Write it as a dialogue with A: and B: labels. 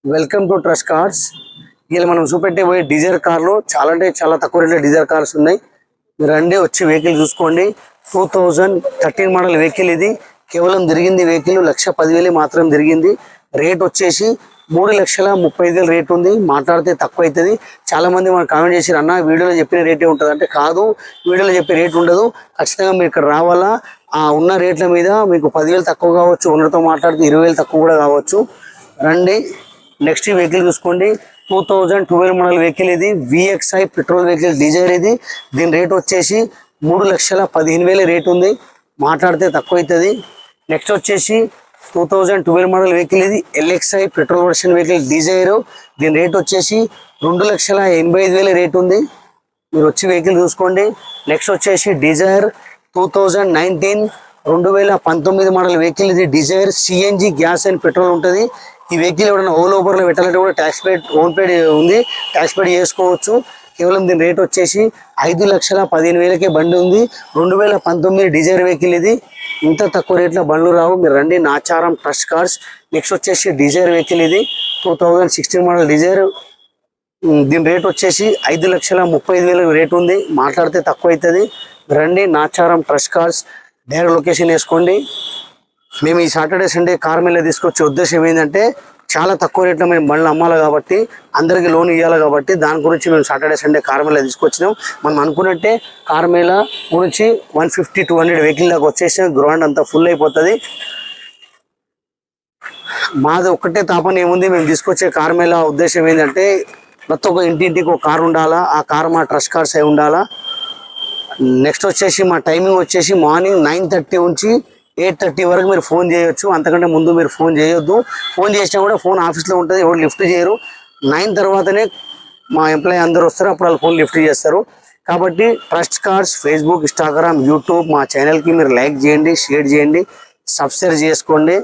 A: Welcome to trust cars. ఇలా మనం చూపెట్టే పోయే డీజర్ కార్లు చాలా అంటే చాలా తక్కువ రేట్లో డీజర్ కార్స్ ఉన్నాయి. మీరు రండి వచ్చి వెహికల్ చూసుకోండి. 2013 మోడల్ వెహికల్ ఇది. కేవలం తిరిగింది వెహికల్ 1,10,000 మాత్రం తిరిగింది. రేట్ వచ్చేసి 3,35,000 రేట్ ఉంది. మాట్లాడితే తక్కువ అవుతుంది. చాలా మంది మనకు కామెంట్ చేశారు, అన్న వీడియోలో చెప్పిన రేటే ఉంటుంది అంటే, కాదు వీడియోలో చెప్పే రేట్ ఉండదు. ఖచ్చితంగా మీరు ఇక్కడ రావాలా. ఆ ఉన్న రేట్ల మీద మీకు 10,000 తక్కువ కావచ్చు, ఓనర్తో మాట్లాడితే 20,000 తక్కువ కూడా కావచ్చు. రండి. నెక్స్ట్ వెహికల్ చూసుకోండి. 2012 మోడల్ వెహికల్ ఇది. VXI పెట్రోల్ వెహికల్ డిజైర్ ఇది. దీని రేట్ వచ్చేసి 3,15,000 రేట్ ఉంది. మాట్లాడితే తక్కువ అవుతుంది. నెక్స్ట్ వచ్చేసి 2012 మోడల్ వెహికల్ ఇది. LXI petrol version vehicle Dzire. దీని రేట్ వచ్చేసి 2,85,000 రేట్ ఉంది. మీరు వచ్చి వెహికల్ చూసుకోండి. నెక్స్ట్ వచ్చేసి డిజైర్ 2019 మోడల్ వెహికల్ ఇది. Dzire CNG gas and petrol ఉంటుంది. ఈ వెహికల్ ఎవరైనా ఓలా ఊబర్లో పెట్టాలంటే కూడా ట్యాక్స్ పేడ్ ఓన్ పేడ్ ఉంది, ట్యాక్స్ పేడ్ చేసుకోవచ్చు. కేవలం దీని రేట్ వచ్చేసి 5,15,000కే బండి ఉంది. 2019 డిజైర్ వెహికల్ ఇది. ఇంత తక్కువ రేట్లో బండ్లు రావు. మీరు రండి, నాచారం ట్రస్ట్ కార్స్. నెక్స్ట్ వచ్చేసి డిజైర్ వెహికల్ ఇది. 2016 మోడల్ డిజైర్. దీని రేట్ వచ్చేసి 5,35,000 రేట్ ఉంది. మాట్లాడితే తక్కువ అవుతుంది. రండి, Nacharam trust cars. Direct location వేసుకోండి. మేము ఈ సాటర్డే సండే కార్ మేళ తీసుకొచ్చే ఉద్దేశం ఏంటంటే, చాలా తక్కువ రేట్లో మేము బండ్లు అమ్మాలి కాబట్టి, అందరికీ లోన్ ఇవ్వాలి కాబట్టి, దాని గురించి మేము సాటర్డే సండే కార్ మేళ తీసుకొచ్చినాం. మనం అనుకున్నట్టే కార్ మేళ గురించి 150-200 వెహికల్ దాకా వచ్చేసి గ్రౌండ్ అంతా ఫుల్ అయిపోతుంది. మాది ఒక్కటే తాపన ఏముంది, మేము తీసుకొచ్చే కార్ మేళ ఉద్దేశం ఏంటంటే, ప్రతి ఒక్క ఇంటింటికి ఒక కార్ ఉండాలా. ఆ కార్ మా ట్రస్ట్ కార్స్ అయి ఉండాలా. నెక్స్ట్ వచ్చేసి మా టైమింగ్ వచ్చేసి మార్నింగ్ 9:30 నుంచి 8:30 వరకు మీరు ఫోన్ చేయొచ్చు. అంతకంటే ముందు మీరు ఫోన్ చేయొద్దు. ఫోన్ చేసినా కూడా ఫోన్ ఆఫీస్లో ఉంటుంది, ఎవరు లిఫ్ట్ చేయరు. 9 తర్వాతనే మా ఎంప్లాయీ అందరూ వస్తారు, అప్పుడు వాళ్ళు ఫోన్ లిఫ్ట్ చేస్తారు. కాబట్టి trust cars Facebook, Instagram, YouTube మా ఛానల్కి మీరు లైక్ చేయండి, షేర్ చేయండి, సబ్స్క్రైబ్ చేసుకోండి.